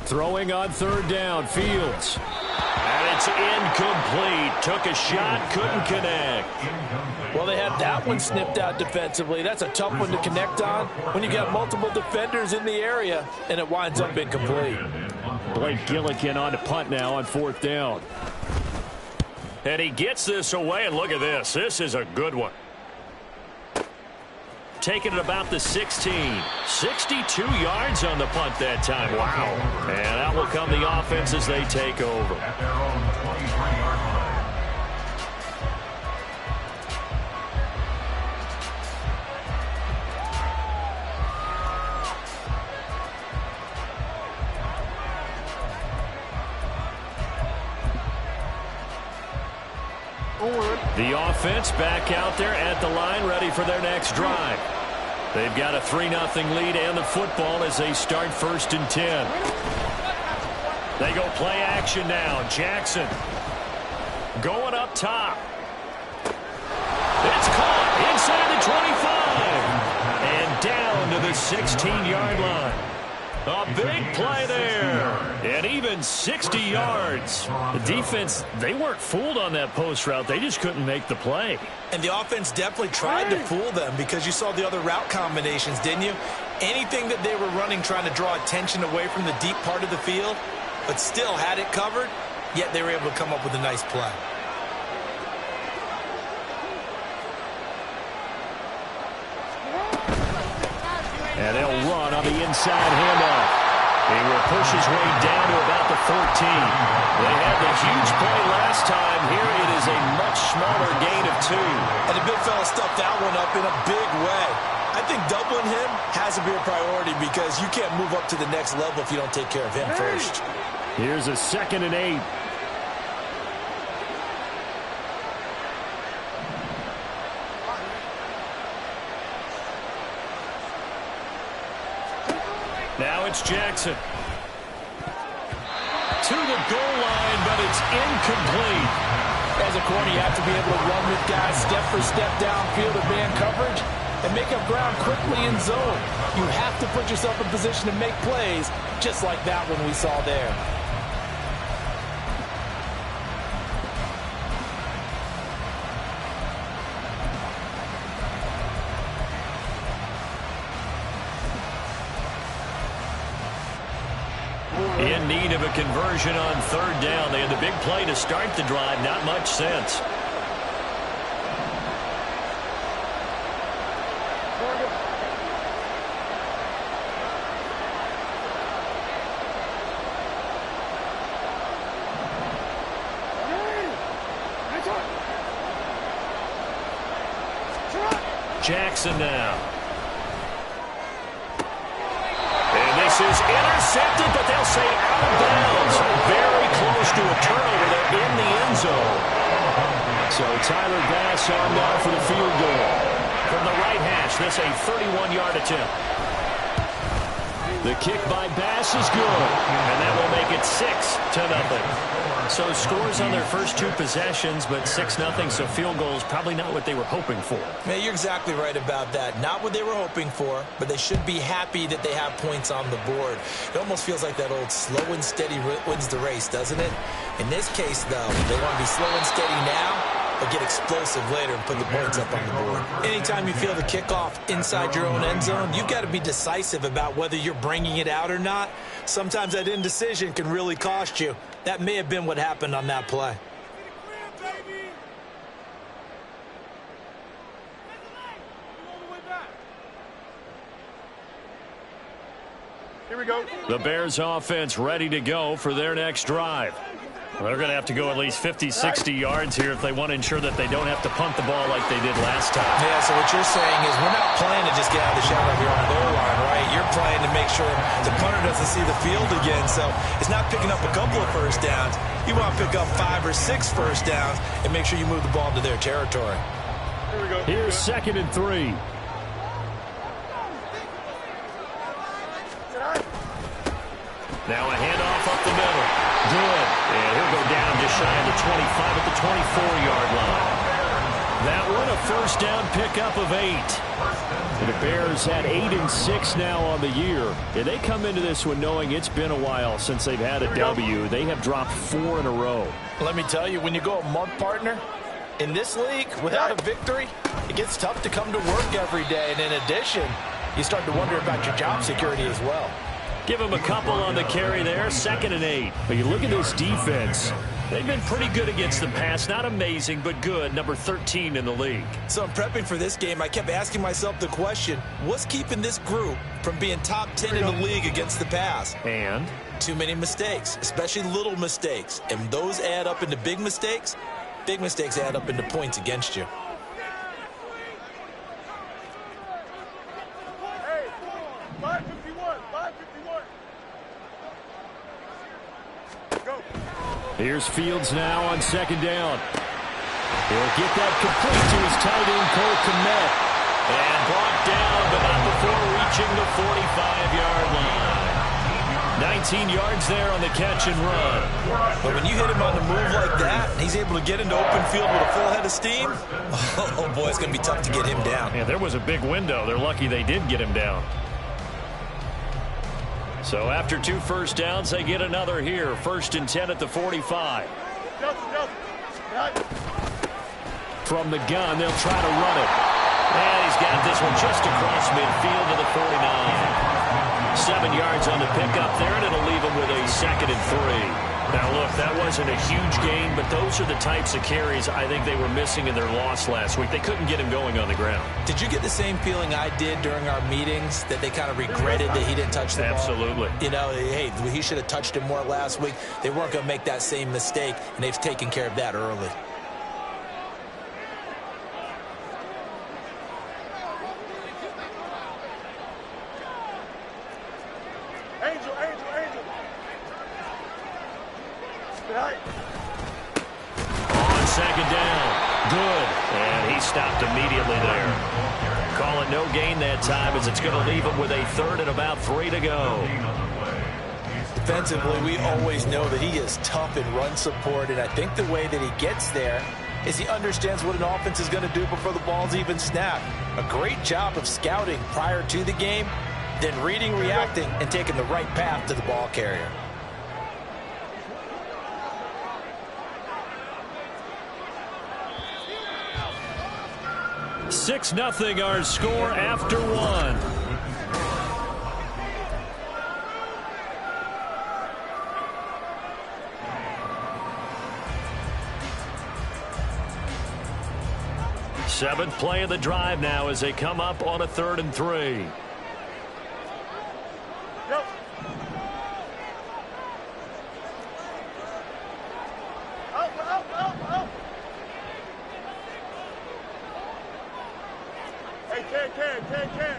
Throwing on third down, Fields. And it's incomplete. Took a shot, couldn't connect. Well, they had that one snipped out defensively. That's a tough one to connect on when you got multiple defenders in the area, and it winds up incomplete. Blake Gillikin on to punt now on fourth down. And he gets this away, and look at this. This is a good one. Taking it about the 16. 62 yards on the punt that time. Wow. And that will come the offense as they take over. The offense back out there at the line, ready for their next drive. They've got a 3-0 lead and the football as they start 1st and 10. They go play action now. Jackson going up top. It's caught inside the 25 and down to the 16-yard line. A big play there, and even 60 yards. The defense, they weren't fooled on that post route. They just couldn't make the play. And the offense definitely tried to fool them because you saw the other route combinations, didn't you? Anything that they were running trying to draw attention away from the deep part of the field, but still had it covered, yet they were able to come up with a nice play. And they'll run on the inside handoff. He will push his way down to about the 14. They had the huge play last time. Here it is a much smaller gain of 2. And the big fella stuffed that one up in a big way. I think doubling him has to be a priority because you can't move up to the next level if you don't take care of him first. Here's a 2nd and 8. Now it's Jackson. To the goal line, but it's incomplete. As a corner, you have to be able to run with guys step for step downfield of man coverage and make up ground quickly in zone. You have to put yourself in position to make plays, just like that one we saw there. In need of a conversion on third down. They had the big play to start the drive. Not much sense. Jackson now. This is intercepted, but they'll say out of bounds. Very close to a turnover there in the end zone. So Tyler Bass on now for the field goal. From the right hash, this a 31-yard attempt. The kick by Bass is good, and that will make it 6-0. So scores on their first 2 possessions, but 6-0, so field goals probably not what they were hoping for. Man, you're exactly right about that. Not what they were hoping for, but they should be happy that they have points on the board. It almost feels like that old slow and steady wins the race, doesn't it? In this case, though, they want to be slow and steady now, but get explosive later and put the points up on the board. Anytime you feel the kickoff inside your own end zone, you've got to be decisive about whether you're bringing it out or not. Sometimes that indecision can really cost you. That may have been what happened on that play. Here we go. The Bears offense ready to go for their next drive. They're going to have to go at least 50, 60 yards here if they want to ensure that they don't have to punt the ball like they did last time. Yeah, so what you're saying is we're not playing to just get out of the shadow here on the goal line, right? You're playing to make sure the punter doesn't see the field again. So it's not picking up a couple of first downs. You want to pick up 5 or 6 first downs and make sure you move the ball to their territory. Here we go. Here's 2nd and 3. Now a handoff up the middle. Good. And he'll go down just shy of the 25 at the 24-yard line. That one a first down pickup of 8. And the Bears had 8 and 6 now on the year. And they come into this one knowing it's been a while since they've had a W. They have dropped 4 in a row. Let me tell you, when you go a month, partner, in this league, without a victory, it gets tough to come to work every day. And in addition, you start to wonder about your job security as well. Give him a couple on the carry there, 2nd and 8. But you look at this defense. They've been pretty good against the pass. Not amazing, but good. Number 13 in the league. So in prepping for this game, I kept asking myself the question, what's keeping this group from being top 10 in the league against the pass? And? Too many mistakes, especially little mistakes. And those add up into big mistakes. Big mistakes add up into points against you. Hey, 551, 551. Go. Here's Fields now on 2nd down. He'll get that complete to his tight end, Cole Kmet. And brought down, but not before reaching the 45-yard line. 19 yards there on the catch and run. But when you hit him on the move like that, he's able to get into open field with a full head of steam, oh boy, it's going to be tough to get him down. Yeah, there was a big window. They're lucky they did get him down. So after 2 first downs, they get another here. 1st and 10 at the 45. From the gun, they'll try to run it. And he's got this one just across midfield to the 49. 7 yards on the pickup there, and it'll leave him with a 2nd and 3. Now, look, that wasn't a huge gain, but those are the types of carries I think they were missing in their loss last week. They couldn't get him going on the ground. Did you get the same feeling I did during our meetings, that they kind of regretted that he didn't touch the ball? Absolutely. You know, hey, he should have touched it more last week. They weren't going to make that same mistake, and they've taken care of that early. Angel. On 2nd down. Good. And he stopped immediately there. Call it no gain that time, as it's going to leave him with a 3rd and about 3 to go. Defensively, we always know that he is tough in run support, and I think the way that he gets there is he understands what an offense is going to do before the ball's even snapped. A great job of scouting prior to the game, then reading, reacting, and taking the right path to the ball carrier. Six 0 our score after 1. Seventh play of the drive now as they come up on a 3rd and 3. Yep. Out. Hey, Ken. Hey, Ken.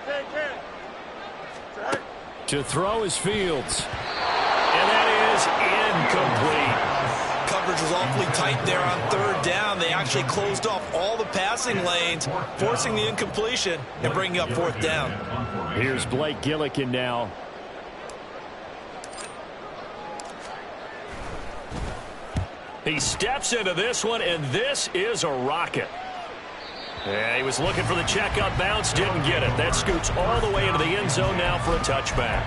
Hey, Ken. To throw is Fields. And that is incomplete. Coverage was awfully tight there on 3rd down. They actually closed off all the passing lanes, forcing the incompletion and bringing up 4th down. Here's Blake Gillikin now. He steps into this one, and this is a rocket. Yeah, he was looking for the checkup bounce, didn't get it. That scoots all the way into the end zone now for a touchback.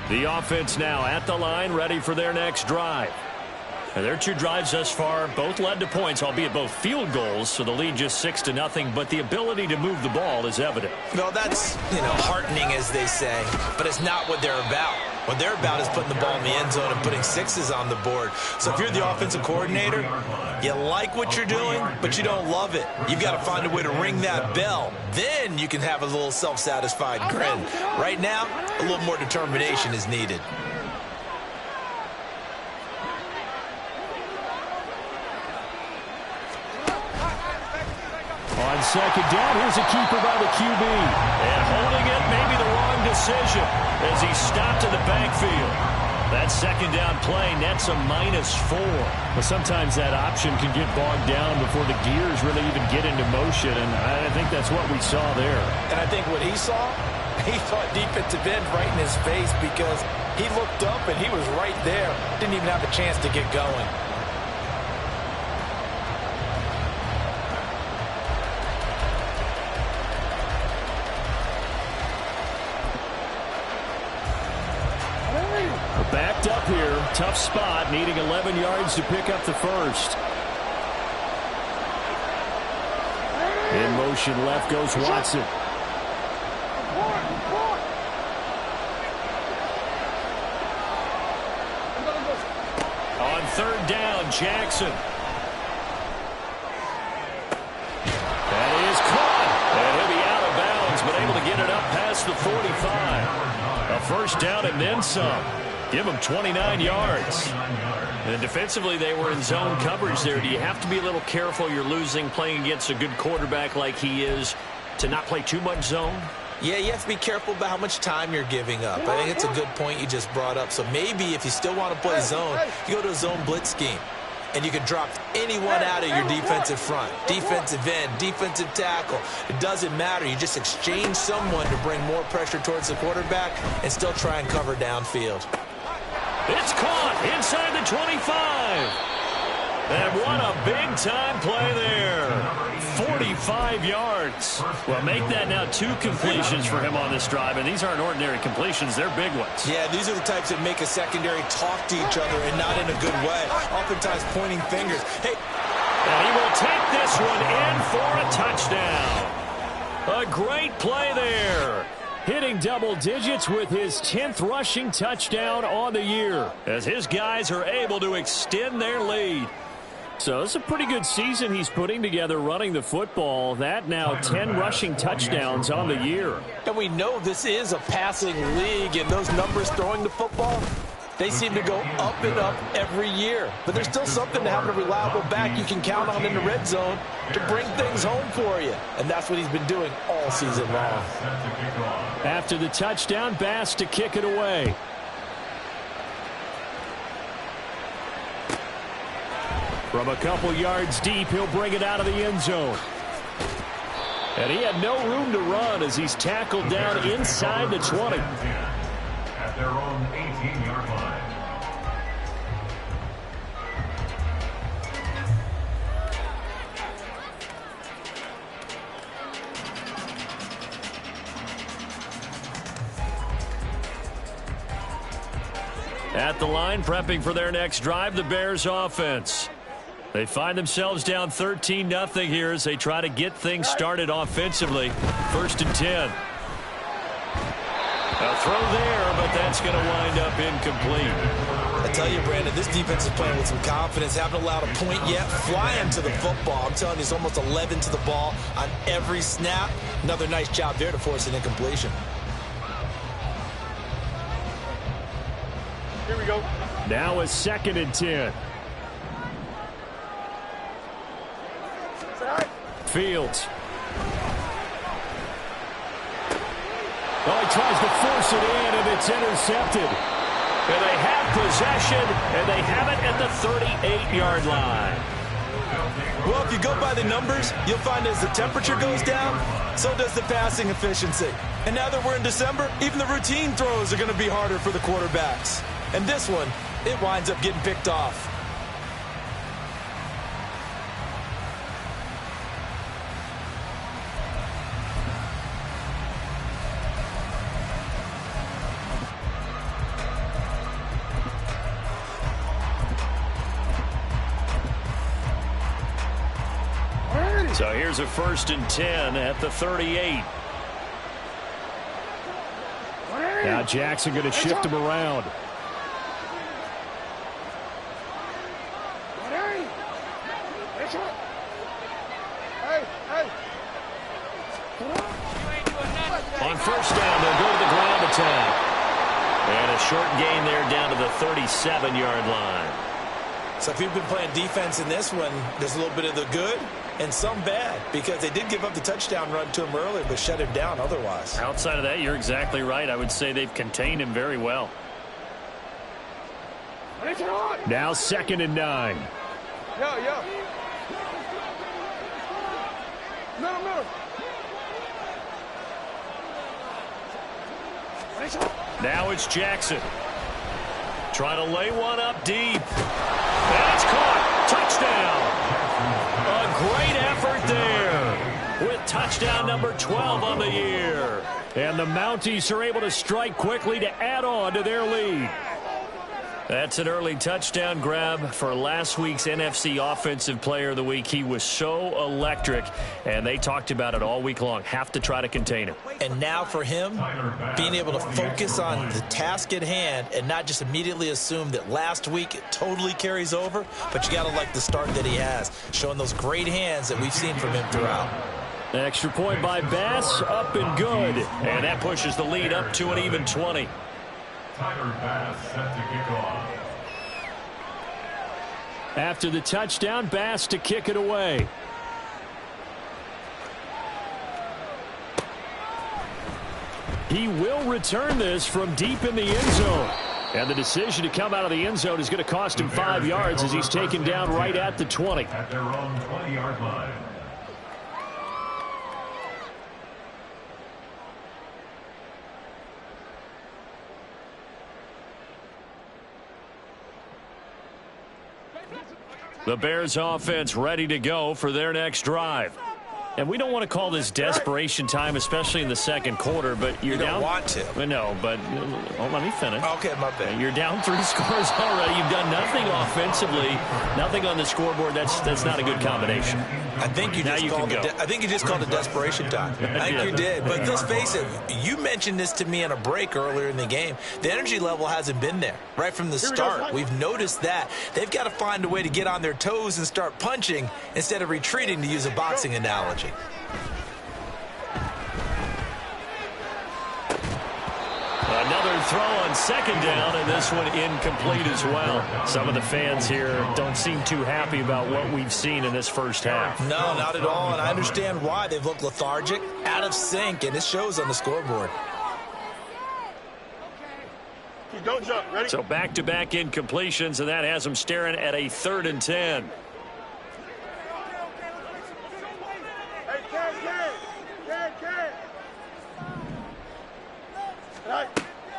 The offense now at the line, ready for their next drive. And their 2 drives thus far both led to points, albeit both field goals, so the lead just 6-0, but the ability to move the ball is evident. Well, that's, heartening, as they say, but it's not what they're about. What they're about is putting the ball in the end zone and putting 6s on the board. So if you're the offensive coordinator, you like what you're doing, but you don't love it. You've got to find a way to ring that bell. Then you can have a little self-satisfied grin. Right now, a little more determination is needed. On On second down, here's a keeper by the QB. And holding it, maybe the wrong decision as he stopped in the backfield. That second down play nets a -4. Well, sometimes that option can get bogged down before the gears really even get into motion, and I think that's what we saw there. And I think what he saw defensive end right in his face because he looked up and he was right there. Didn't even have a chance to get going. Backed up here. Tough spot, needing 11 yards to pick up the first. In motion left goes Watson. On third down, Jackson. That is caught. And he'll be out of bounds, but able to get it up past the 45. A first down and then some. Give them 29 yards. And defensively, they were in zone coverage there. Do you have to be a little careful? You're losing playing against a good quarterback like he is to not play too much zone? Yeah, you have to be careful about how much time you're giving up. I think it's a good point you just brought up. So maybe if you still want to play zone, you go to a zone blitz scheme. And you can drop anyone out of your defensive front. Defensive end, defensive tackle. It doesn't matter. You just exchange someone to bring more pressure towards the quarterback and still try and cover downfield. It's caught inside the 25. And what a big-time play there. 45 yards. Well, make that now 2 completions for him on this drive, and these aren't ordinary completions. They're big ones. Yeah, these are the types that make a secondary talk to each other and not in a good way. Oftentimes pointing fingers. Hey. And he will take this one in for a touchdown. A great play there. Hitting double digits with his 10th rushing touchdown on the year as his guys are able to extend their lead. So it's a pretty good season he's putting together running the football. That now 10 rushing touchdowns on the year. And we know this is a passing league, and those numbers throwing the football, they seem to go up and up every year. But there's still something to having a reliable back you can count on in the red zone to bring things home for you. And that's what he's been doing all season long. After the touchdown, Bass to kick it away. From a couple yards deep, he'll bring it out of the end zone. And he had no room to run as he's tackled down inside the 20. At their own 18-yard line. At the line, prepping for their next drive, the Bears offense. They find themselves down 13-0 here as they try to get things started offensively. 1st and 10. A throw there, but that's going to wind up incomplete. I tell you, Brandon, this defense is playing with some confidence. Haven't allowed a point yet. Flying to the football. I'm telling you, it's almost 11 to the ball on every snap. Another nice job there to force an incompletion. Here we go. Now a 2nd and 10. Fields. Oh, he tries to force it in, and it's intercepted. And they have possession, and they have it at the 38-yard line. Well, if you go by the numbers, you'll find as the temperature goes down, so does the passing efficiency. And now that we're in December, even the routine throws are going to be harder for the quarterbacks. And this one, it winds up getting picked off. So here's a 1st and 10 at the 38. Now Jackson going to shift him around. On 1st down, they'll go to the ground attack. And a short gain there down to the 37-yard line. So if you've been playing defense in this one, there's a little bit of the good and some bad, because they did give up the touchdown run to him earlier, but shut him down otherwise. Outside of that, you're exactly right. I would say they've contained him very well. Now 2nd and 9. Yo. No. Now it's Jackson. Trying to lay one up deep. That's caught. Touchdown. A great effort there. With touchdown number 12 on the year. And the Mounties are able to strike quickly to add on to their lead. That's an early touchdown grab for last week's NFC Offensive Player of the Week. He was so electric, and they talked about it all week long. Have to try to contain him. And now for him, being able to focus on the task at hand and not just immediately assume that last week it totally carries over, but you got to like the start that he has, showing those great hands that we've seen from him throughout. Extra point by Bass, up and good. And that pushes the lead up to an even 20. Tyler Bass set to kick off. After the touchdown, Bass to kick it away. He will return this from deep in the end zone. And the decision to come out of the end zone is going to cost him 5 yards as he's taken down right at the 20. At their own 20-yard line. The Bears offense ready to go for their next drive. And we don't want to call this desperation time, especially in the second quarter, but you're you don't down. Want to. No, but let me finish. Okay, my bad. You're down 3 scores already. You've done nothing offensively, nothing on the scoreboard. That's not a good combination. I think you just called it desperation time. I think you did. But let's face it, you mentioned this to me on a break earlier in the game. The energy level hasn't been there right from the start. We've noticed that. They've got to find a way to get on their toes and start punching instead of retreating, to use a boxing analogy. Another throw on 2nd down, and this one incomplete as well. Some of the fans here don't seem too happy about what we've seen in this first half. No, not at all, and I understand why. They've looked lethargic, out of sync, and it shows on the scoreboard. Don't jump. Ready? So back-to-back incompletions, and that has them staring at a 3rd and 10.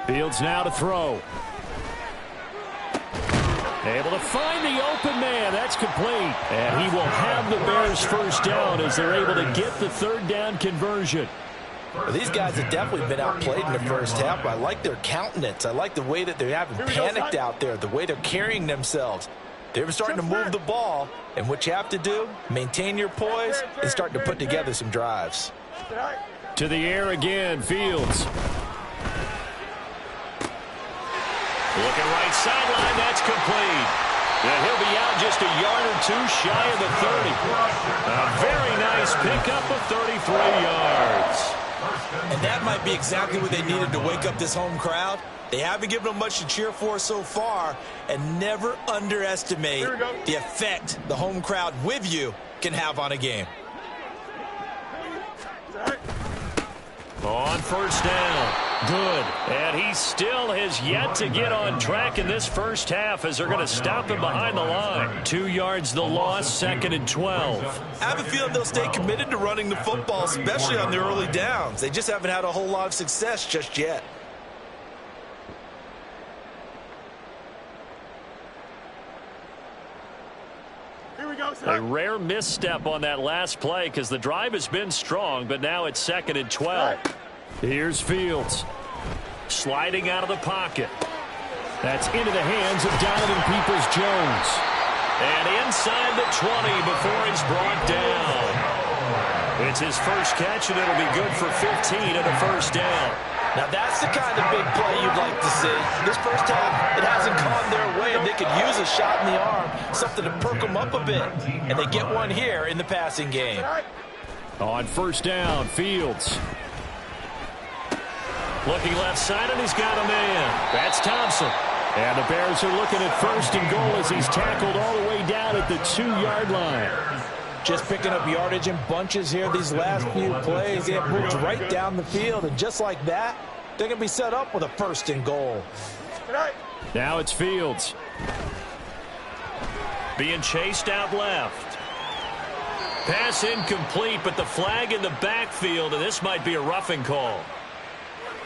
Fields now to throw. Able to find the open man. That's complete. And he will have the Bears first down as they're able to get the 3rd down conversion. Well, these guys have definitely been outplayed in the first half, but I like their countenance. I like the way that they haven't panicked out there, the way they're carrying themselves. They're starting to move the ball, and what you have to do, maintain your poise and start to put together some drives. To the air again, Fields. Looking right sideline, that's complete. And he'll be out just a yard or 2 shy of the 30. A very nice pickup of 33 yards. And that might be exactly what they needed to wake up this home crowd. They haven't given them much to cheer for so far, and never underestimate the effect the home crowd with you can have on a game. On 1st down. Good. And he still has yet to get on track in this first half as they're going to stop him behind the line. 2 yards the loss, 2nd and 12. I have a feeling they'll stay committed to running the football, especially on their early downs. They just haven't had a whole lot of success just yet. A rare misstep on that last play because the drive has been strong, but now it's 2nd and 12. Here's Fields. Sliding out of the pocket. That's into the hands of Donovan Peoples-Jones. And inside the 20 before he's brought down. It's his first catch, and it'll be good for 15 and a 1st down. Now that's the kind of big play you'd like to see. This first half, it hasn't gone their way, and they could use a shot in the arm, something to perk them up a bit. And they get one here in the passing game. On 1st down, Fields. Looking left side, and he's got a man. That's Thompson. And the Bears are looking at 1st and goal as he's tackled all the way down at the 2-yard line. Just picking up yardage in bunches here these last few plays. They have moved right down the field, and just like that, they're going to be set up with a 1st and goal. Now it's Fields. Being chased out left. Pass incomplete, but the flag in the backfield, and this might be a roughing call.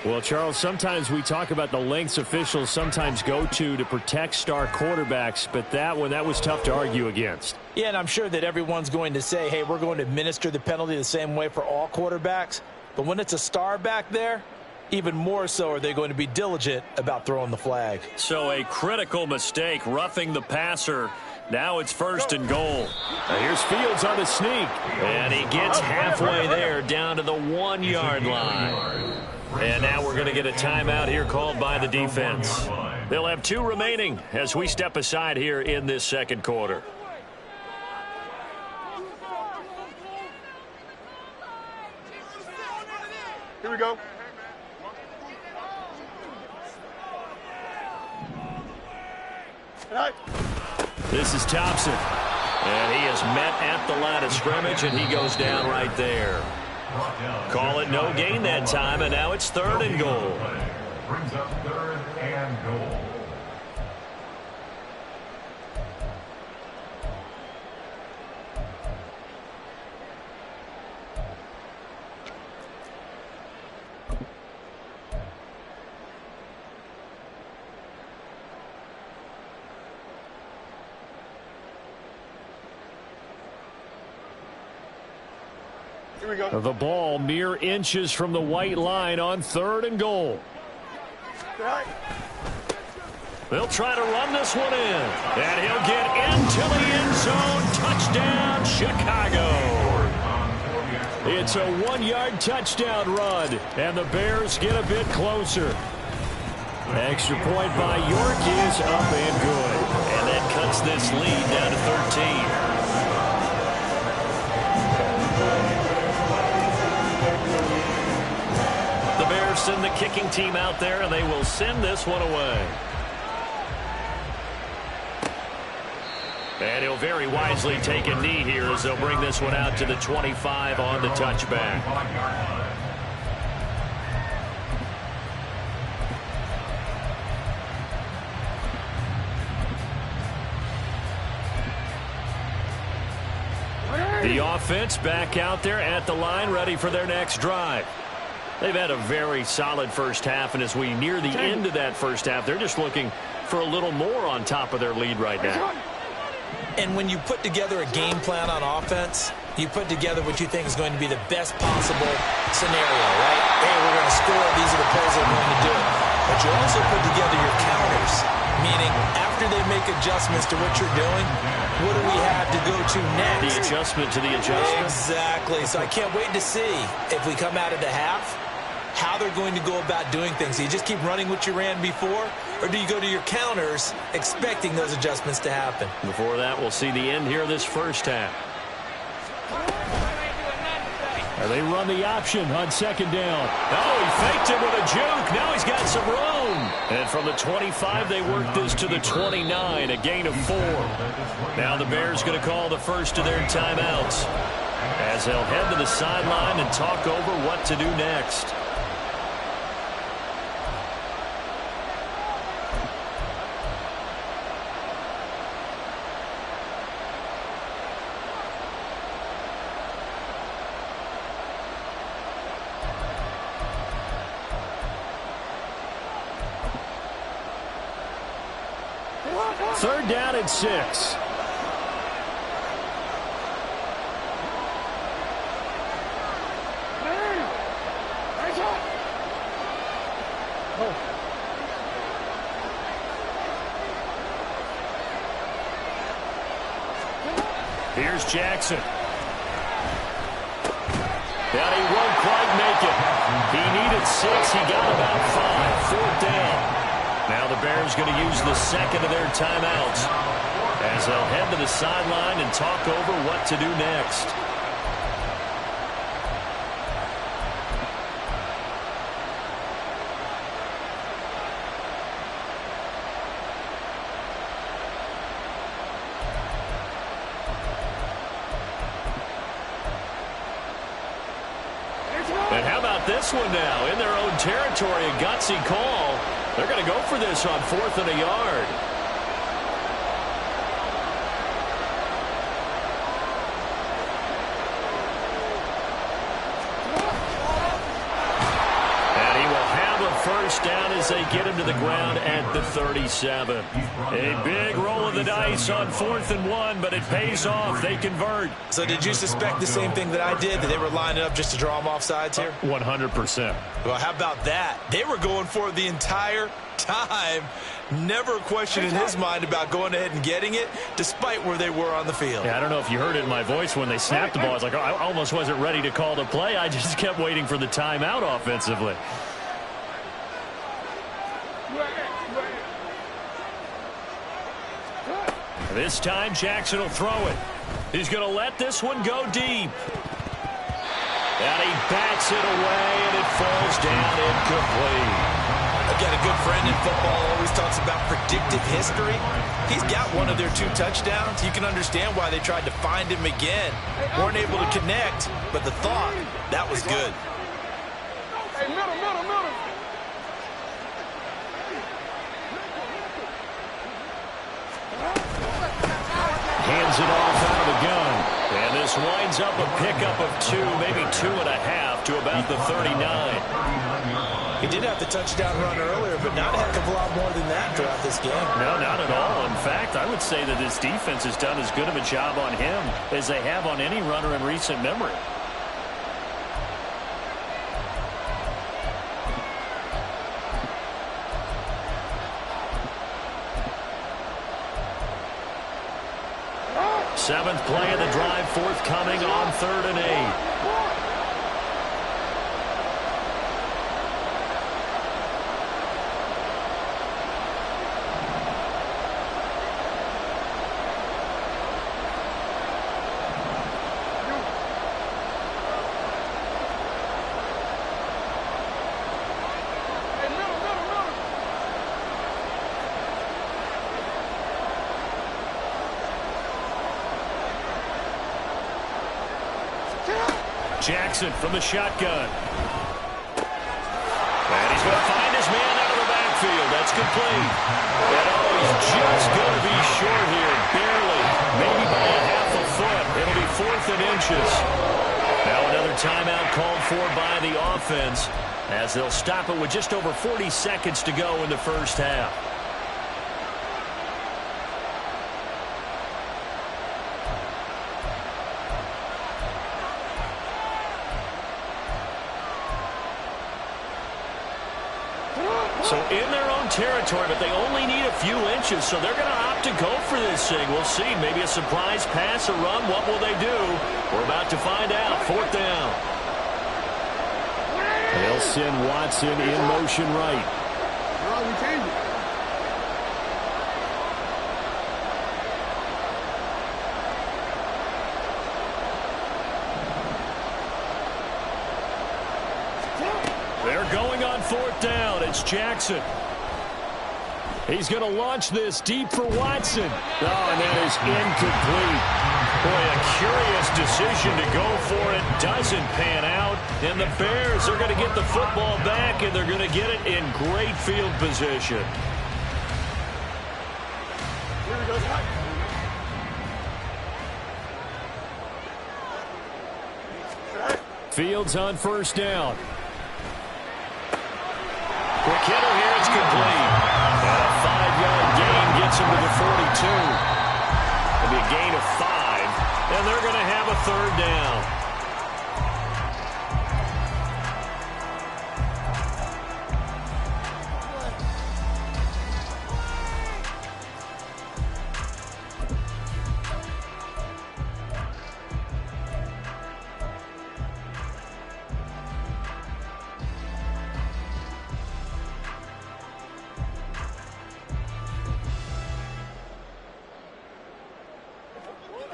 Well, Charles, sometimes we talk about the lengths officials sometimes go to protect star quarterbacks, but that was tough to argue against. Yeah, and I'm sure that everyone's going to say, hey, we're going to administer the penalty the same way for all quarterbacks. But when it's a star back there, even more so are they going to be diligent about throwing the flag. So a critical mistake, roughing the passer. Now it's 1st and goal. Now here's Fields on the sneak. And he gets halfway there down to the 1-yard line. And now we're going to get a timeout here called by the defense. They'll have 2 remaining as we step aside here in this 2nd quarter. Here we go. This is Thompson. And he is met at the line of scrimmage, and he goes down right there. Call it no gain that time, and now it's 3rd and goal. Brings up 3rd and goal. Here we go. The ball mere inches from the white line on 3rd and goal. They'll try to run this one in. And he'll get into the end zone. Touchdown, Chicago. It's a 1-yard touchdown run. And the Bears get a bit closer. Extra point by York is up and good. And that cuts this lead down to 13. The Bears send the kicking team out there, and they will send this one away. And he'll very wisely take a knee here as they'll bring this one out to the 25 on the touchback. The offense back out there at the line, ready for their next drive. They've had a very solid first half, and as we near the end of that first half, they're just looking for a little more on top of their lead right now. And when you put together a game plan on offense, you put together what you think is going to be the best possible scenario, right? Hey, we're going to score. These are the plays that are going to do it. But you also put together your counters, meaning after they make adjustments to what you're doing, what do we have to go to next? The adjustment to the adjustment. Exactly. So I can't wait to see if we come out of the half, how they're going to go about doing things. Do you just keep running what you ran before, or do you go to your counters expecting those adjustments to happen? Before that, we'll see the end here of this first half. And they run the option on 2nd down. Oh, he faked it with a juke. Now he's got some room. And from the 25, they work this to the 29, a gain of 4. Now the Bears going to call the first of their timeouts as they'll head to the sideline and talk over what to do next. Third down and 6. Here's Jackson. And he won't quite make it. He needed 6. He got about 5. 4th down. Now the Bears going to use the second of their timeouts as they'll head to the sideline and talk over what to do next. got this one now in their own territory, a gutsy call. They're going to go for this on 4th and a yard. First down as they get him to the ground at the 37. A big roll of the dice on 4th and 1, but it pays off. They convert. So did you suspect the same thing that I did, that they were lining up just to draw them off sides here? 100%. Well, how about that? They were going for it the entire time. Never a question in his mind about going ahead and getting it, despite where they were on the field. Yeah, I don't know if you heard it in my voice when they snapped the ball. I was like, I almost wasn't ready to call the play. I just kept waiting for the timeout offensively. This time, Jackson will throw it. He's going to let this one go deep. And he bats it away, and it falls down incomplete. I've got a good friend in football, always talks about predictive history. He's got one of their 2 touchdowns. You can understand why they tried to find him again. Weren't able to connect, but the thought, that was good. Hey, middle. Hands it off out of the gun. And this winds up a pickup of 2, maybe 2.5 to about the 39. He did have the touchdown run earlier, but not a heck of a lot more than that throughout this game. No, not at all. In fact, I would say that this defense has done as good of a job on him as they have on any runner in recent memory. Seventh play of the drive forthcoming on 3rd and 8. Jackson from the shotgun. And he's going to find his man out of the backfield. That's complete. And he's just going to be short here. Barely. Maybe by a half a foot. It'll be 4th and inches. Now another timeout called for by the offense as they'll stop it with just over 40 seconds to go in the first half. So in their own territory, but they only need a few inches, so they're going to opt to go for this thing. We'll see. Maybe a surprise pass, a run. What will they do? We're about to find out. 4th down. They'll send Watson in motion right. No, we changed it. They're going on 4th down. It's Jackson. He's going to launch this deep for Watson. Oh, and that is incomplete. Boy, a curious decision to go for it. Doesn't pan out. And the Bears are going to get the football back, and they're going to get it in great field position. Here we go. Fields on 1st down. Quick hitter here, it's complete. And a 5-yard gain gets him to the 42. It'll be a gain of 5, and they're going to have a 3rd down.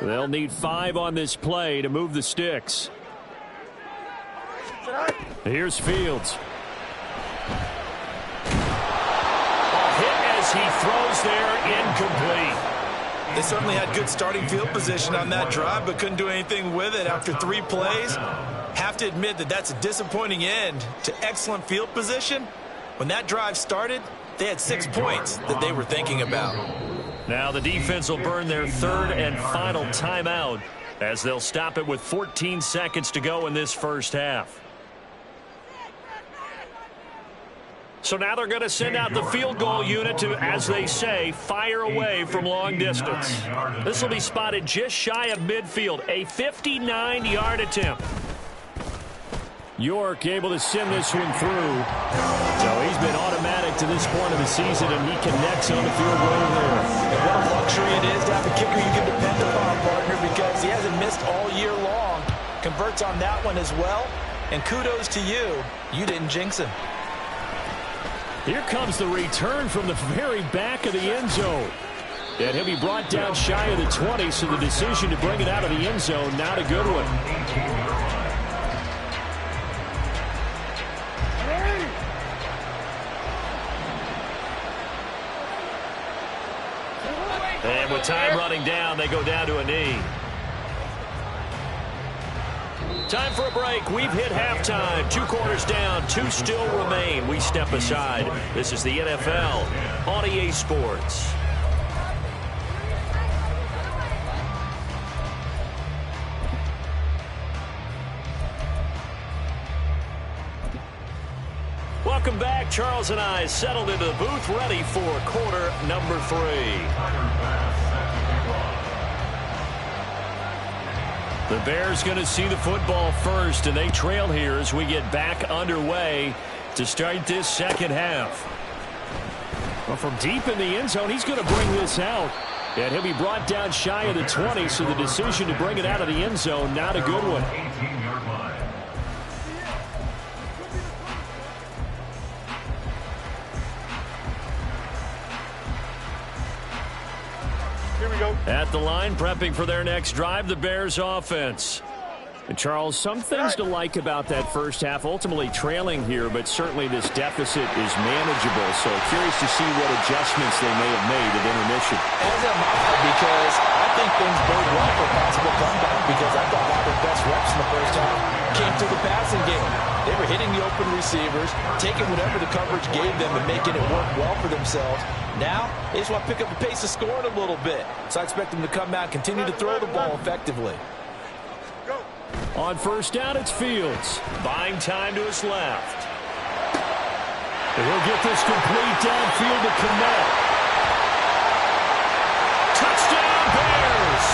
They'll need 5 on this play to move the sticks. Here's Fields. A hit as he throws there, incomplete. They certainly had good starting field position on that drive, but couldn't do anything with it after 3 plays. Have to admit that that's a disappointing end to excellent field position. When that drive started, they had 6 points that they were thinking about. Now the defense will burn their third and final timeout as they'll stop it with 14 seconds to go in this first half. So now they're going to send out the field goal unit to, as they say, fire away from long distance. This will be spotted just shy of midfield, a 59-yard attempt. York able to send this one through. So he's been automatic to this point of the season, and he connects on the field goal there. And what a luxury it is to have a kicker you can depend upon, partner, because he hasn't missed all year long. Converts on that one as well. And kudos to you. You didn't jinx him. Here comes the return from the very back of the end zone. And he'll be brought down shy of the 20, so the decision to bring it out of the end zone, not a good one. And with time running down, they go down to a knee. Time for a break. We've hit halftime. 2 quarters down. 2 still remain. We step aside. This is the NFL on EA Sports. Welcome back. Charles and I settled into the booth, ready for quarter number 3. The Bears going to see the football first, and they trail here as we get back underway to start this second half. Well, from deep in the end zone, he's going to bring this out. And he'll be brought down shy of the 20, so the decision to bring it out of the end zone, not a good one. At the line, prepping for their next drive, the Bears offense. And Charles, some things to like about that first half, ultimately trailing here, but certainly this deficit is manageable. So curious to see what adjustments they may have made at intermission. As am I, because I think things bode well for a possible comeback, because I thought one of their best reps in the first half came through the passing game. They were hitting the open receivers, taking whatever the coverage gave them and making it work well for themselves. Now, they just want to pick up the pace of scoring a little bit. So I expect them to come out and continue to throw the ball effectively. On first down, it's Fields. Buying time to his left. And he'll get this complete downfield to Kmet. Touchdown, Bears!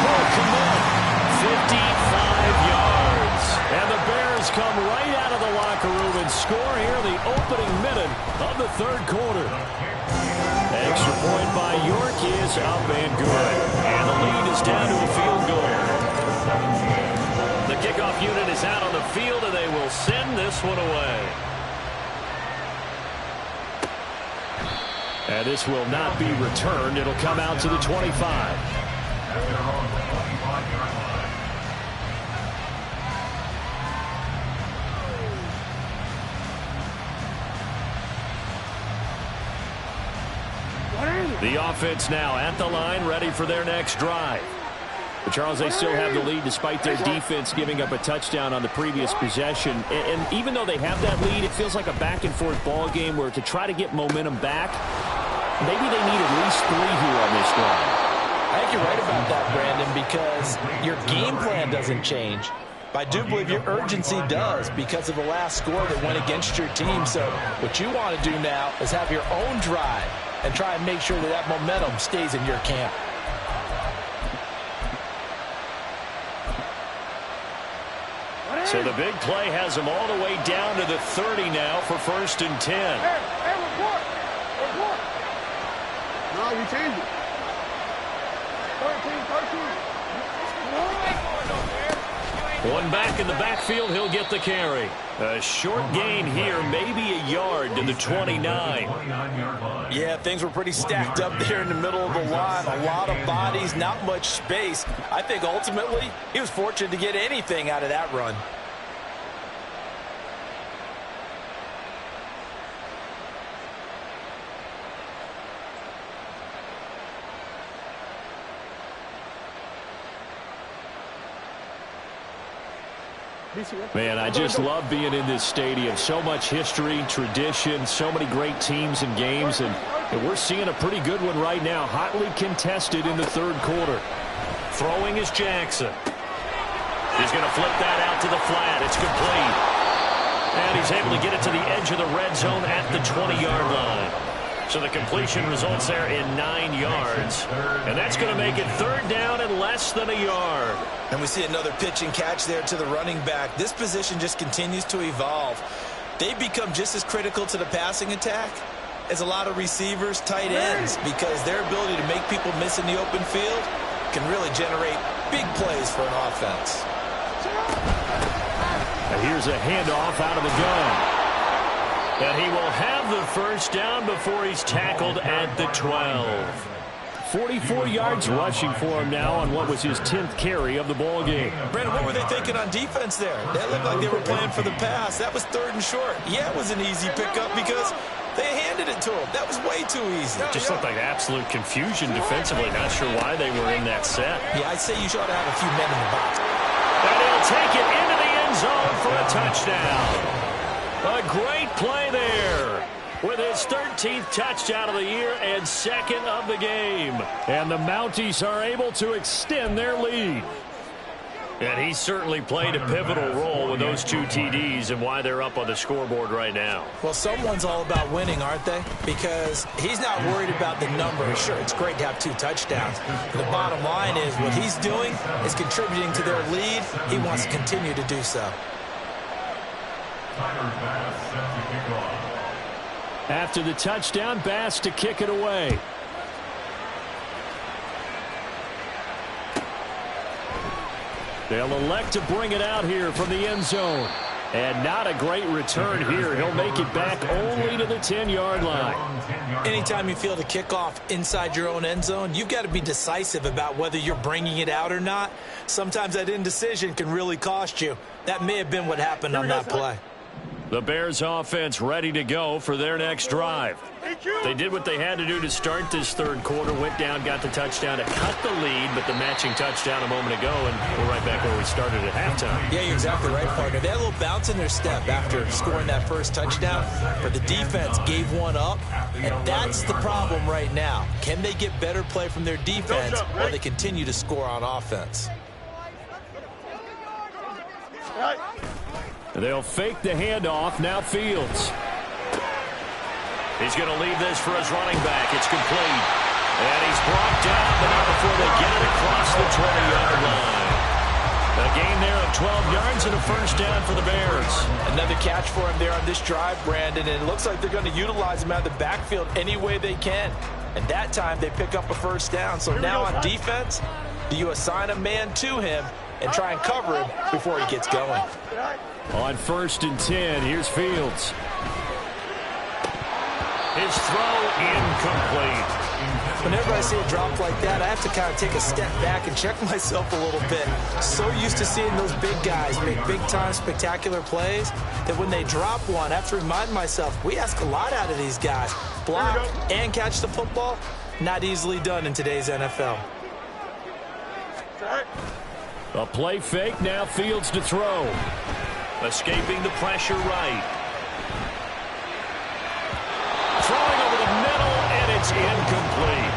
Cole Kmet, 55 yards. And the Bears come right out of the locker room and score here in the opening minute of the third quarter. Extra point by York is up and good. And the lead is down to a field goal. The kickoff unit is out on the field, and they will send this one away. And this will not be returned. It'll come out to the 25. The offense now at the line, ready for their next drive. But Charles, they still have the lead despite their defense giving up a touchdown on the previous possession. And even though they have that lead, it feels like a back-and-forth ball game where to try to get momentum back, maybe they need at least 3 here on this drive. I think you're right about that, Brandon, because your game plan doesn't change. But I do believe your urgency does because of the last score that went against your team. So what you want to do now is have your own drive and try and make sure that that momentum stays in your camp. So the big play has them all the way down to the 30 now for 1st and 10. Hey, report. No, we changed it. 13. One back in the backfield, he'll get the carry. A short gain here, maybe a yard to the 29. Yeah, things were pretty stacked up there in the middle of the line. A lot of bodies, not much space. I think ultimately he was fortunate to get anything out of that run. Man, I just love being in this stadium. So much history, tradition, so many great teams and games, and we're seeing a pretty good one right now. Hotly contested in the third quarter. Throwing is Jackson. He's going to flip that out to the flat. It's complete. And he's able to get it to the edge of the red zone at the 20-yard line. So the completion results there in 9 yards. And that's going to make it third down and less than a yard. And we see another pitch and catch there to the running back. This position just continues to evolve. They become just as critical to the passing attack as a lot of receivers, tight ends, because their ability to make people miss in the open field can really generate big plays for an offense. And here's a handoff out of the gun. And he will have the first down before he's tackled at the 12. 44 yards rushing for him now on what was his 10th carry of the ball game. Brandon, what were they thinking on defense there? That looked like they were playing for the pass. That was third and short. Yeah, it was an easy pickup because they handed it to him. That was way too easy. It just looked like absolute confusion defensively. Not sure why they were in that set. Yeah, I'd say you should have a few men in the box. And he'll take it into the end zone for a touchdown. A great play there with his 13th touchdown of the year and second of the game. And the Mounties are able to extend their lead. And he certainly played a pivotal role with those 2 TDs and why they're up on the scoreboard right now. Well, someone's all about winning, aren't they? Because he's not worried about the number. Sure, it's great to have 2 touchdowns. But the bottom line is what he's doing is contributing to their lead. He wants to continue to do so. After the touchdown, Bass to kick it away. They'll elect to bring it out here from the end zone. And not a great return here. He'll make it back only to the 10-yard line. Anytime you feel the kickoff inside your own end zone, you've got to be decisive about whether you're bringing it out or not. Sometimes that indecision can really cost you. That may have been what happened on that play. The Bears offense ready to go for their next drive. They did what they had to do to start this third quarter, went down, got the touchdown to cut the lead, but the matching touchdown a moment ago, and we're right back where we started at halftime. Yeah, you're exactly right, partner. They had a little bounce in their step after scoring that first touchdown, but the defense gave one up, and that's the problem right now. Can they get better play from their defense while they continue to score on offense? They'll fake the handoff. Now Fields. He's going to leave this for his running back. It's complete. And he's brought down, but not before they get it across the 20-yard line. A gain there of 12 yards and a first down for the Bears. Another catch for him there on this drive, Brandon, and it looks like they're going to utilize him out of the backfield any way they can. And that time they pick up a first down. So now on defense, do you assign a man to him and try and cover him before he gets going? On 1st and 10, here's Fields. His throw incomplete. Whenever I see a drop like that, I have to kind of take a step back and check myself a little bit. So used to seeing those big guys make big-time spectacular plays that when they drop one, I have to remind myself, we ask a lot out of these guys. Block and catch the football, not easily done in today's NFL. A play fake, now Fields to throw. Escaping the pressure right. Throwing over the middle, and it's incomplete.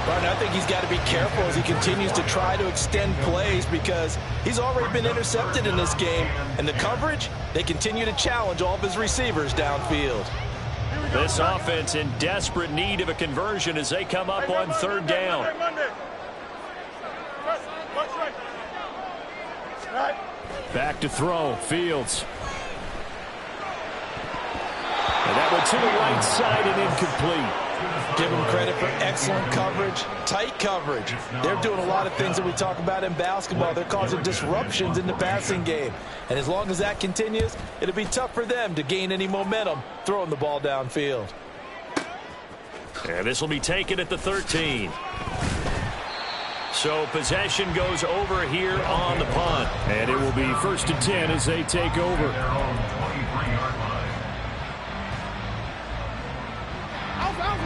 Barton, I think he's got to be careful as he continues to try to extend plays because he's already been intercepted in this game. And the coverage, they continue to challenge all of his receivers downfield. This offense in desperate need of a conversion as they come up on 3rd down. Back to throw, Fields. And that one to the right side and incomplete. Give them credit for excellent coverage, tight coverage. They're doing a lot of things that we talk about in basketball. They're causing disruptions in the passing game. And as long as that continues, it'll be tough for them to gain any momentum throwing the ball downfield. And this will be taken at the 13. So possession goes over here on the punt. And it will be 1st and 10 as they take over.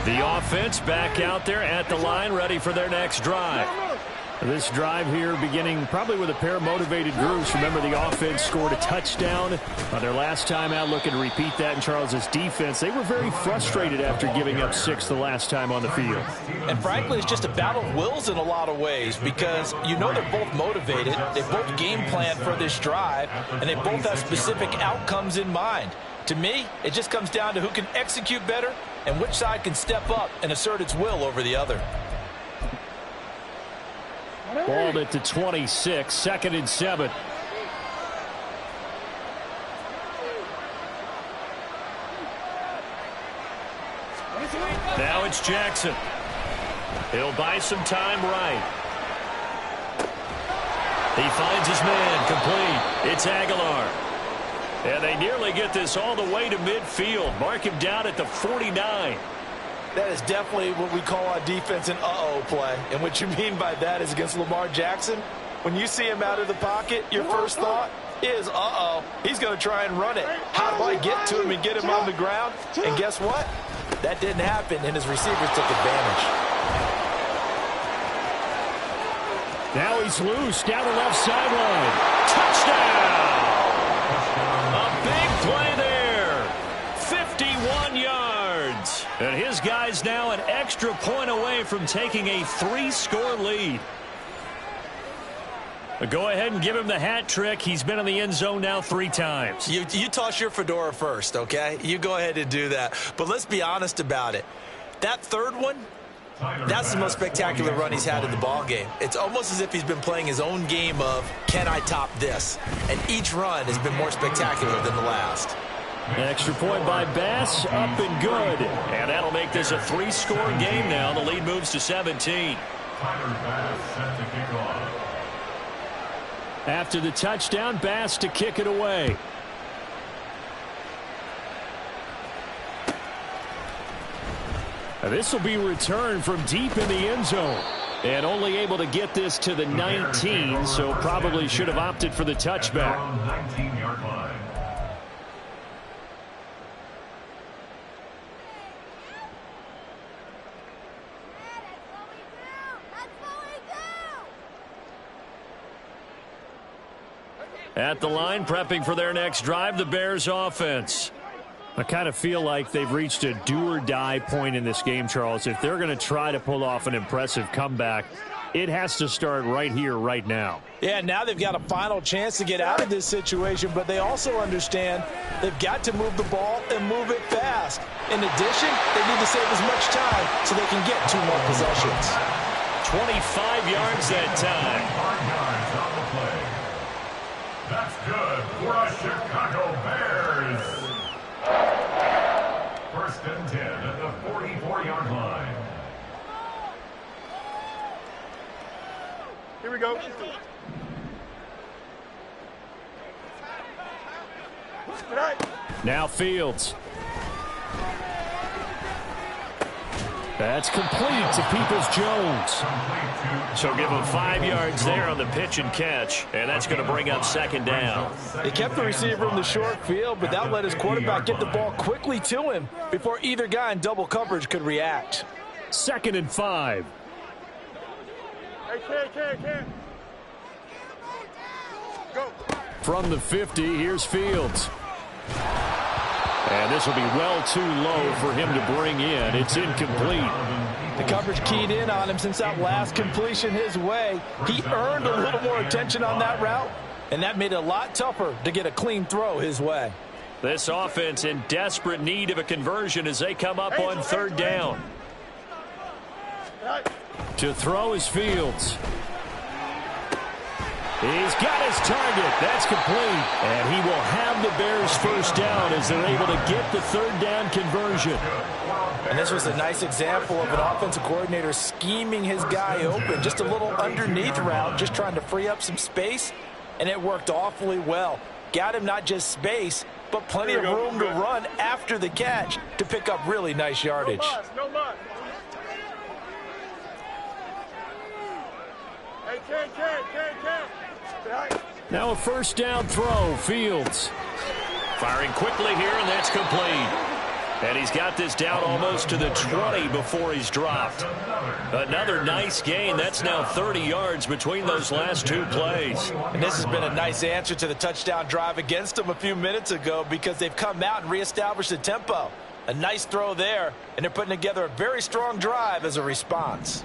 The offense back out there at the line ready for their next drive. This drive here beginning probably with a pair of motivated groups. Remember, the offense scored a touchdown on their last time out, looking to repeat that in Charles's defense. They were very frustrated after giving up 6 the last time on the field. And frankly, it's just a battle of wills in a lot of ways because you know they're both motivated. They both game plan for this drive, and they both have specific outcomes in mind. To me, it just comes down to who can execute better and which side can step up and assert its will over the other. Balled it to 26, 2nd and 7. Now it's Jackson. He'll buy some time right. He finds his man complete. It's Aguilar. And they nearly get this all the way to midfield. Mark him down at the 49. That is definitely what we call on defense an uh-oh play. And what you mean by that is against Lamar Jackson, when you see him out of the pocket, your first thought is, uh-oh, he's going to try and run it. How do I get to him and get him on the ground? And guess what? That didn't happen, and his receivers took advantage. Now he's loose down the left sideline. Touchdown! A big play there. 51 yards. And his guy's now an extra point away from taking a 3-score lead. Go ahead and give him the hat trick. He's been in the end zone now 3 times. You toss your fedora first, okay? You go ahead and do that. But let's be honest about it. That third one, that's the most spectacular run he's had in the ball game. It's almost as if he's been playing his own game of, can I top this? And each run has been more spectacular than the last. Extra point by Bass, up and good. And that'll make this a 3-score game now. The lead moves to 17. Tyler Bass set to kick off. After the touchdown, Bass to kick it away. This will be returned from deep in the end zone. And only able to get this to the 19, so probably should have opted for the touchback. 19-yard line. At the line, prepping for their next drive, the Bears offense. I kind of feel like they've reached a do-or-die point in this game, Charles. If they're going to try to pull off an impressive comeback, it has to start right here, right now. Yeah, now they've got a final chance to get out of this situation, but they also understand they've got to move the ball and move it fast. In addition, they need to save as much time so they can get 2 more possessions. 25 yards that time. 5 yards on the play. That's good for the Chicago Bears. 1st and 10 at the 44-yard line. Here we go. Now Fields. That's complete to Peoples-Jones. So give him 5 yards there on the pitch and catch, and that's going to bring up 2nd down. They kept the receiver in the short field, but that let his quarterback get the ball quickly to him before either guy in double coverage could react. 2nd and 5. Hey, Ken. Go. From the 50, here's Fields. And this will be well too low for him to bring in. It's incomplete. The coverage keyed in on him since that last completion his way. He earned a little more attention on that route, and that made it a lot tougher to get a clean throw his way. This offense in desperate need of a conversion as they come up on 3rd down. To throw is Fields. He's got his target. That's complete. And he will have the Bears 1st down as they're able to get the 3rd down conversion. And this was a nice example of an offensive coordinator scheming his guy open. Just a little underneath route, just trying to free up some space, and it worked awfully well. Got him not just space, but plenty of room to run after the catch to pick up really nice yardage. No muss. Hey, Ken. Now a 1st down throw, Fields. Firing quickly here, and that's complete. And he's got this down almost to the 20 before he's dropped. Another nice gain. That's now 30 yards between those last two plays. And this has been a nice answer to the touchdown drive against them a few minutes ago because they've come out and reestablished the tempo. A nice throw there, and they're putting together a very strong drive as a response.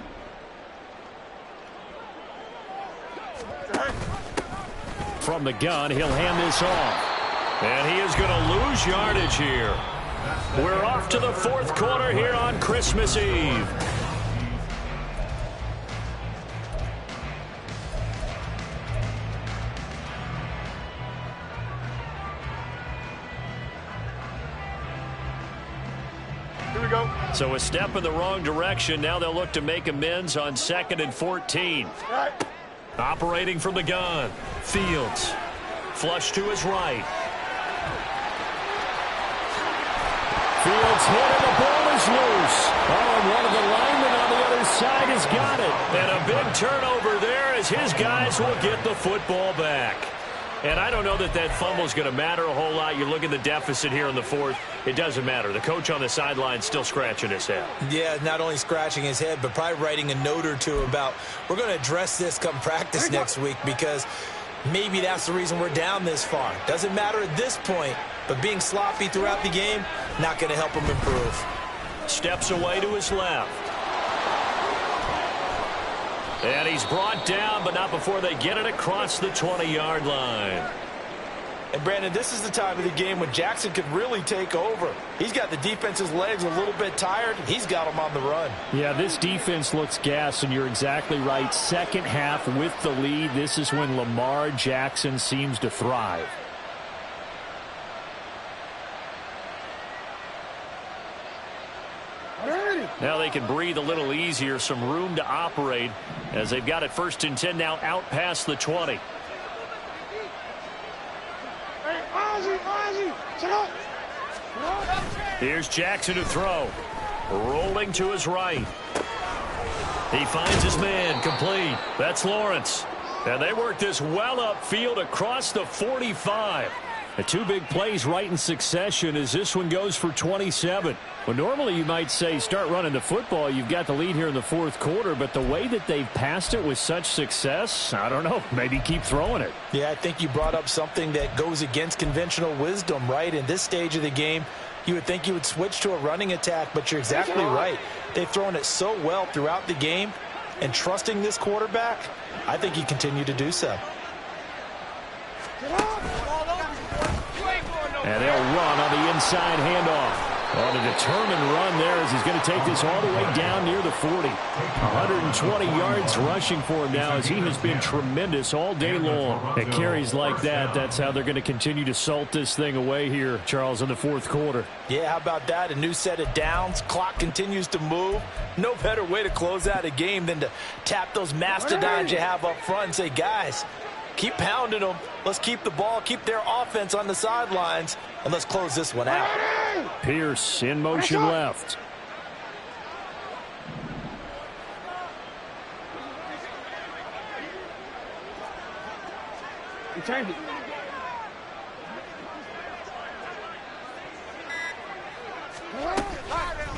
From the gun, he'll hand this off. And he is going to lose yardage here. We're off to the fourth quarter here on Christmas Eve. Here we go. So a step in the wrong direction. Now they'll look to make amends on 2nd and 14. All right. Operating from the gun. Fields. Flush to his right. Fields hit and the ball is loose. Oh, and one of the linemen on the other side has got it. And a big turnover there as his guys will get the football back. And I don't know that that fumble is going to matter a whole lot. You look at the deficit here in the fourth. It doesn't matter. The coach on the sideline still scratching his head. Yeah, not only scratching his head, but probably writing a note or two about we're going to address this come practice next week because maybe that's the reason we're down this far. Doesn't matter at this point, but being sloppy throughout the game, not going to help him improve. Steps away to his left. And he's brought down, but not before they get it across the 20-yard line. And, Brandon, this is the time of the game when Jackson could really take over. He's got the defense's legs a little bit tired. He's got them on the run. Yeah, this defense looks gassed, and you're exactly right. Second half with the lead, this is when Lamar Jackson seems to thrive. Now they can breathe a little easier, some room to operate as they've got it 1st and 10 now out past the 20. Hey, Ozzie, check out. Here's Jackson to throw. Rolling to his right. He finds his man, complete. That's Lawrence. And they work this well upfield across the 45. The two big plays right in succession as this one goes for 27. Well, normally you might say start running the football. You've got the lead here in the fourth quarter, but the way that they've passed it with such success, I don't know, maybe keep throwing it. Yeah, I think you brought up something that goes against conventional wisdom, right? In this stage of the game, you would think you would switch to a running attack, but you're exactly right. They've thrown it so well throughout the game, and trusting this quarterback, I think you continue to do so. And they'll run on the inside handoff. On a determined run there as he's going to take this all the way down near the 40. 120 yards rushing for him now as he has been tremendous all day long. At carries like that, that's how they're going to continue to salt this thing away here, Charles, in the fourth quarter. Yeah, how about that? A new set of downs. Clock continues to move. No better way to close out a game than to tap those mastodons you have up front and say, guys, keep pounding them. Let's keep the ball, keep their offense on the sidelines, and let's close this one out. Pierce in motion left.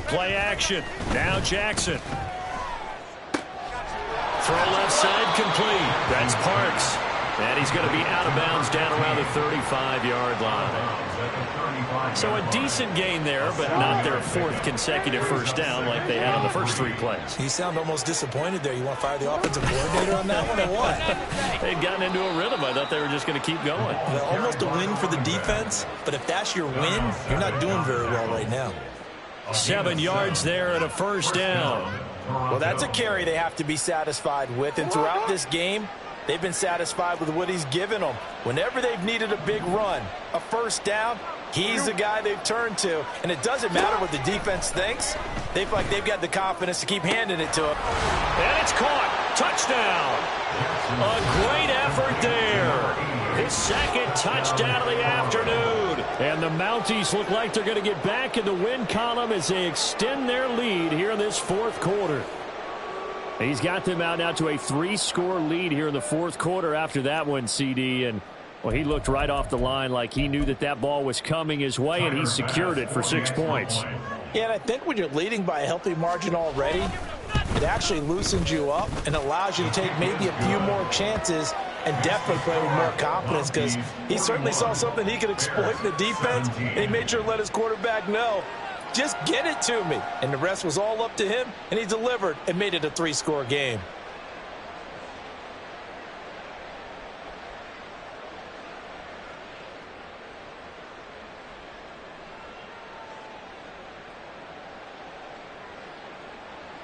Play action. Now Jackson. Throw left side complete. That's Parks. And he's going to be out of bounds down around the 35-yard line. So a decent gain there, but not their fourth consecutive first down like they had on the first three plays. You sound almost disappointed there. You want to fire the offensive coordinator on that one or what? They'd gotten into a rhythm. I thought they were just going to keep going. Well, almost a win for the defense, but if that's your win, you're not doing very well right now. 7 yards there and a first down. Well, that's a carry they have to be satisfied with, and throughout this game, they've been satisfied with what he's given them. Whenever they've needed a big run, a first down, he's the guy they've turned to. And it doesn't matter what the defense thinks. They feel like they've got the confidence to keep handing it to him. And it's caught. Touchdown. A great effort there. His second touchdown of the afternoon. And the Mounties look like they're going to get back in the win column as they extend their lead here in this fourth quarter. He's got them out now to a 3-score lead here in the fourth quarter after that one, CD. And Well, he looked right off the line like he knew that that ball was coming his way, and he secured it for 6 points. Yeah, and I think when you're leading by a healthy margin already, it actually loosens you up and allows you to take maybe a few more chances and definitely play with more confidence, because he certainly saw something he could exploit in the defense, and he made sure to let his quarterback know, just get it to me. And the rest was all up to him, and he delivered and made it a 3-score game.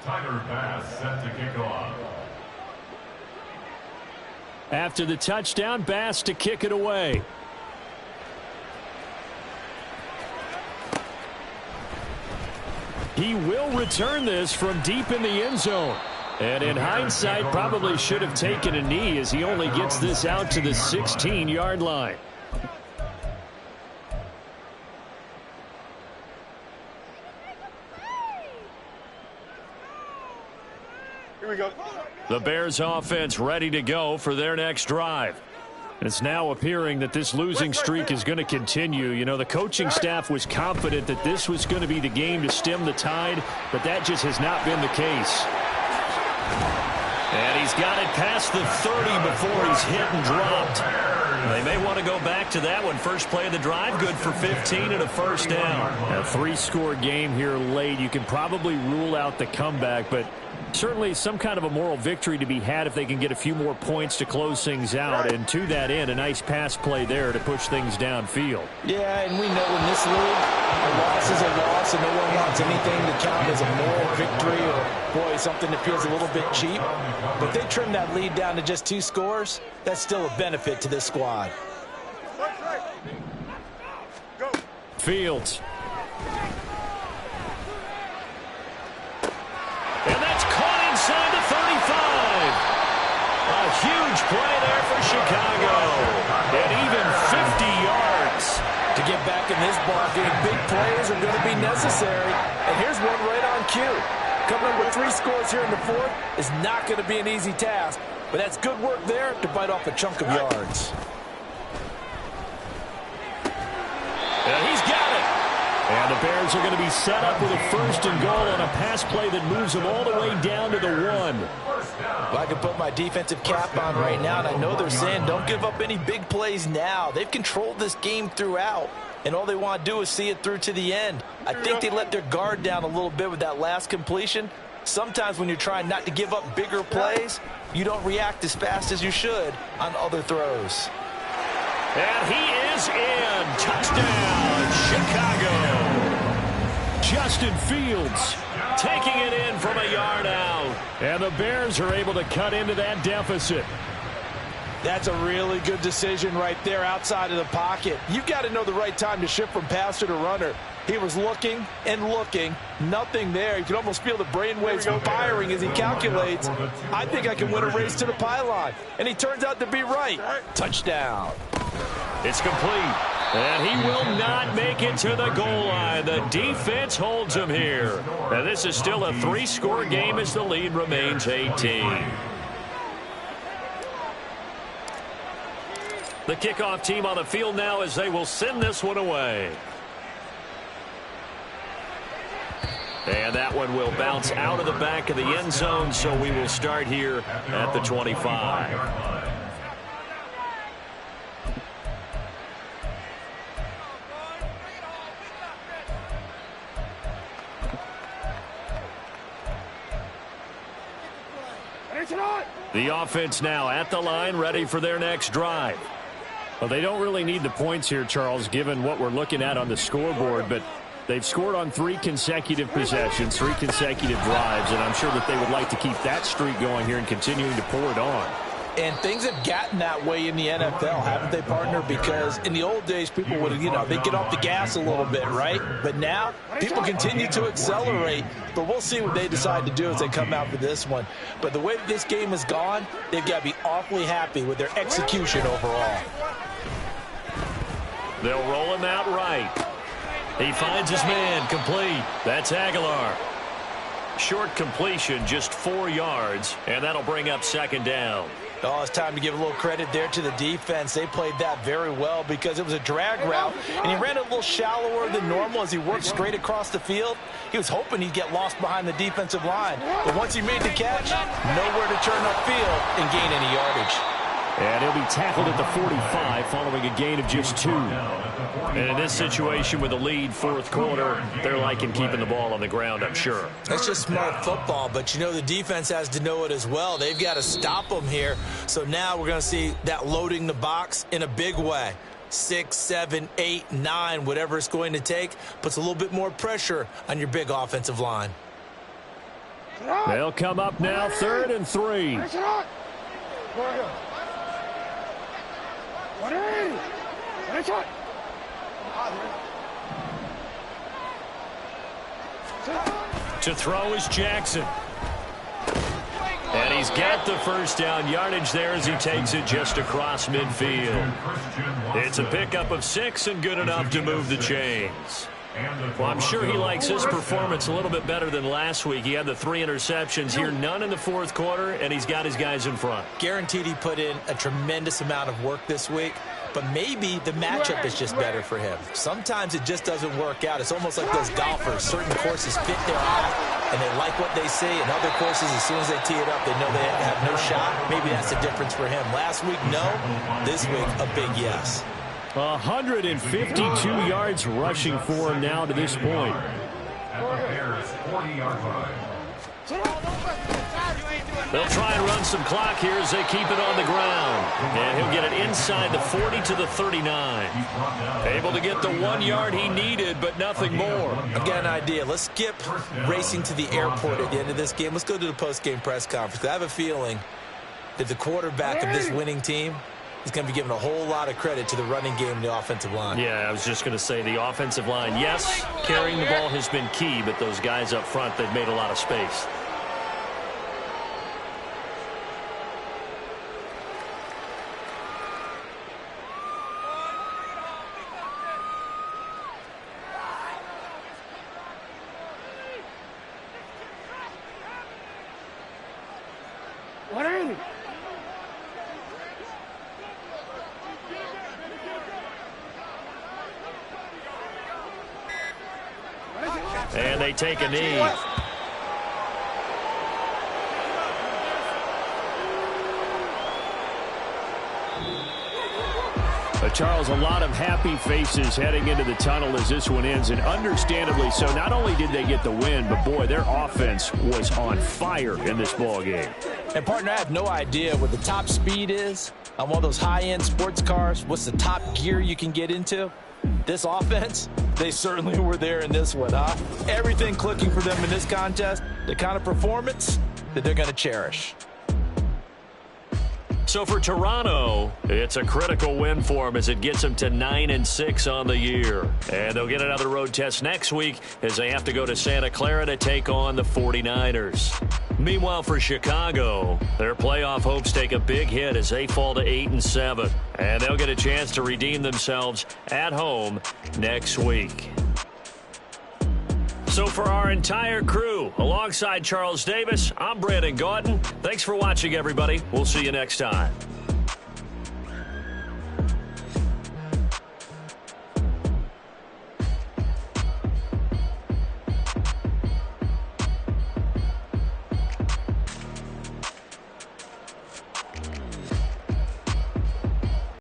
Tyler Bass set to kick off. After the touchdown, Bass to kick it away. He will return this from deep in the end zone. And in hindsight, probably should have taken a knee, as he only gets this out to the 16-yard line. Here we go. The Bears offense ready to go for their next drive. And it's now appearing that this losing streak is going to continue. You know, the coaching staff was confident that this was going to be the game to stem the tide, but that just has not been the case. And he's got it past the 30 before he's hit and dropped. They may want to go back to that one. First play of the drive, good for 15 and a first down. A 3-score game here late. You can probably rule out the comeback, but certainly some kind of a moral victory to be had if they can get a few more points to close things out. And to that end, a nice pass play there to push things downfield. Yeah, and we know in this league, a loss is a loss, and no one wants anything to count as a moral victory or, boy, something that feels a little bit cheap. But they trim that lead down to just 2 scores. That's still a benefit to this squad. Go. Fields. And that's caught inside the 35. A huge play there for Chicago. And even 50 yards. To get back in this ball game, big plays are going to be necessary. And here's one right on cue. Coming up with 3 scores here in the 4th is not going to be an easy task. But that's good work there to bite off a chunk of yards. And he's got it. And the Bears are going to be set up with a 1st and goal on a pass play that moves them all the way down to the 1. Well, I can put my defensive cap on right now, and I know they're saying don't give up any big plays now. They've controlled this game throughout, and all they want to do is see it through to the end. I think they let their guard down a little bit with that last completion. Sometimes when you're trying not to give up bigger plays, you don't react as fast as you should on other throws. And he is in. Touchdown, Chicago. Justin Fields taking it in from a yard out. And the Bears are able to cut into that deficit. That's a really good decision right there outside of the pocket. You've got to know the right time to shift from passer to runner. He was looking and looking. Nothing there. You can almost feel the brainwaves firing as he calculates, I think I can win a race to the pylon. And he turns out to be right. Touchdown. It's complete. And he will not make it to the goal line. The defense holds him here. And this is still a 3-score game as the lead remains 18. The kickoff team on the field now as they will send this one away. And that one will bounce out of the back of the end zone, so we will start here at the 25. The offense now at the line, ready for their next drive. Well, they don't really need the points here, Charles, given what we're looking at on the scoreboard, but they've scored on 3 consecutive possessions, 3 consecutive drives, and I'm sure that they would like to keep that streak going here and continuing to pour it on. And things have gotten that way in the NFL, haven't they, partner? Because in the old days, people would, they'd get off the gas a little bit, right? But now, people continue to accelerate. But we'll see what they decide to do as they come out for this one. But the way that this game has gone, they've got to be awfully happy with their execution overall. They'll roll him out right. He finds his man, complete. That's Aguilar. Short completion, just 4 yards, and that'll bring up 2nd down. Oh, it's time to give a little credit there to the defense. They played that very well because it was a drag route, and he ran it a little shallower than normal as he worked straight across the field. He was hoping he'd get lost behind the defensive line, but once he made the catch, nowhere to turn upfield and gain any yardage. And he'll be tackled at the 45 following a gain of just 2. And in this situation with a lead fourth quarter, they're liking keeping the ball on the ground, I'm sure. That's just smart football, but you know the defense has to know it as well. They've got to stop them here. So now we're going to see that loading the box in a big way. 6, 7, 8, 9, whatever it's going to take, puts a little bit more pressure on your big offensive line. They'll come up now, 3rd and 3. To throw is Jackson. And he's got the first down yardage there as he takes it just across midfield. It's a pickup of 6 and good enough to move the chains. Well, I'm sure he likes his performance a little bit better than last week. He had the 3 interceptions here, none in the fourth quarter, and he's got his guys in front. Guaranteed he put in a tremendous amount of work this week, but maybe the matchup is just better for him. Sometimes it just doesn't work out. It's almost like those golfers. Certain courses fit their eye, and they like what they see, and other courses, as soon as they tee it up, they know they have no shot. Maybe that's the difference for him. Last week, no. This week, a big yes. 152 yards rushing for him now to this point. They'll try and run some clock here as they keep it on the ground. And he'll get it inside the 40 to the 39. Able to get the 1 yard he needed, but nothing more. I've got an idea. Let's skip racing to the airport at the end of this game. Let's go to the post-game press conference. I have a feeling that the quarterback of this winning team is going to be given a whole lot of credit to the running game and the offensive line. Yeah, I was just going to say the offensive line. Yes, carrying the ball has been key, but those guys up front, they've made a lot of space. And they take a knee. Charles, a lot of happy faces heading into the tunnel as this one ends, and understandably so. Not only did they get the win, but boy, their offense was on fire in this ball game. And partner, I have no idea what the top speed is on one of those high-end sports cars. What's the top gear you can get into? This offense, they certainly were there in this one, huh? Everything clicking for them in this contest, the kind of performance that they're going to cherish. So for Toronto, it's a critical win for them as it gets them to 9-6 on the year. And they'll get another road test next week as they have to go to Santa Clara to take on the 49ers. Meanwhile, for Chicago, their playoff hopes take a big hit as they fall to 8-7. And they'll get a chance to redeem themselves at home next week. So for our entire crew, alongside Charles Davis, I'm Brandon Gaudin. Thanks for watching, everybody. We'll see you next time.